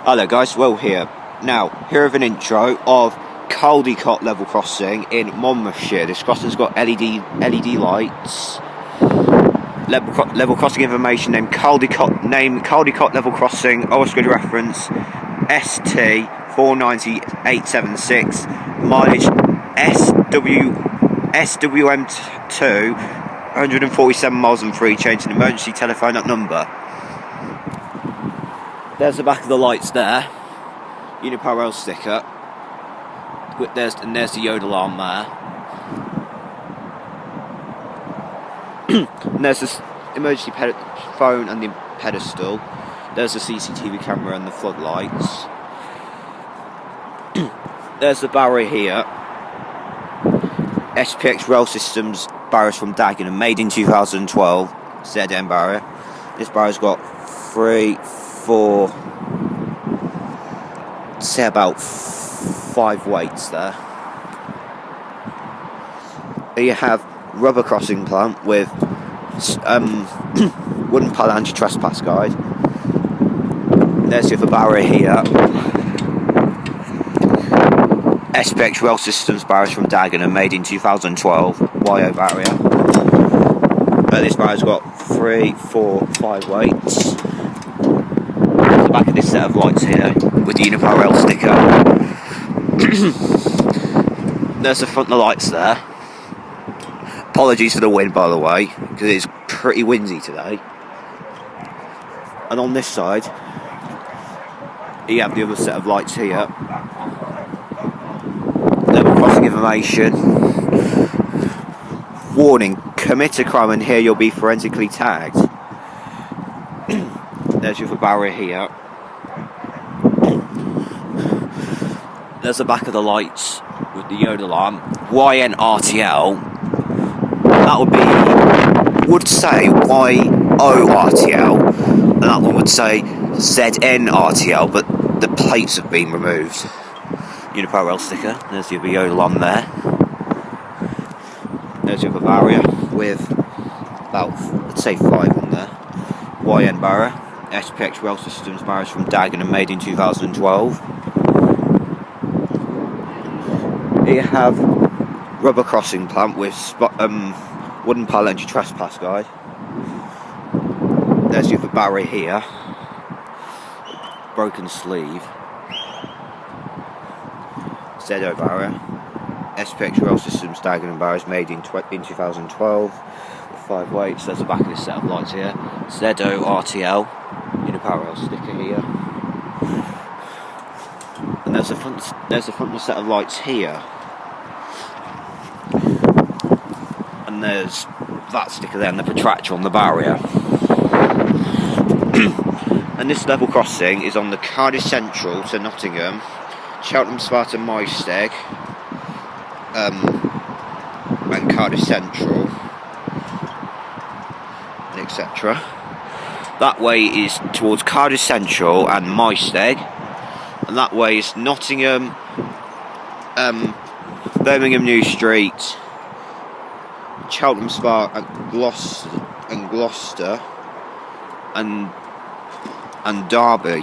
Hello guys, Will here. Now, here with an intro of Caldicot level crossing in Monms. This crossing's got LED lights. Level crossing information named Caldicot level crossing, Oscar reference ST 490876, mileage SWM2, 147 miles and free, change an emergency telephone at number. There's the back of the lights there, Unipower sticker, and there's the Yodel arm there. And there's this emergency phone and the pedestal. There's the CCTV camera and the floodlights. There's the barrier here. SPX Rail Systems barriers from Dagenham, made in 2012. ZN barrier. This barrier's got say about 5 weights there. Here you have rubber crossing plant with wooden pad anti-trespass guide. There's the other barrier here. SPX Rail Systems barriers from Dagenham, made in 2012. YO barrier. This barrier's got 3, 4, 5 weights. The back of this set of lights here with the Unipower sticker. There's the front of the lights there. Apologies for the wind, by the way, because it's pretty windy today. And on this side, you have the other set of lights here. Level crossing information. Warning: commit a crime and here you'll be forensically tagged. There's your barrier here. There's the back of the lights with the Yodel alarm. YNRTL. That would say YORTL, and that one would say ZNRTL, but the plates have been removed. Unipower sticker. There's the Yodel on there. There's the other barrier with about, let's say, 5 on there. YN barrier. SPX Rail Systems barriers from Dagenham, made in 2012. Here you have rubber crossing plant with wooden pile anti-trespass guide. There's the other barrier here. Broken sleeve. ZO barrier. SPX Rail Systems Dagenham barriers, made in 2012. With 5 weights. There's the back of this set of lights here. ZO RTL. Unipower sticker here. And there's the front of the set of lights here. And there's that sticker there and the protractor on the barrier. And this level crossing is on the Cardiff Central to Nottingham, Cheltenham, Sparta, Moysteg, and Cardiff Central, and etc. That way is towards Cardiff Central and Moysteg, and that way is Nottingham, Birmingham New Street, Cheltenham, Spa, and Gloucester, and Derby.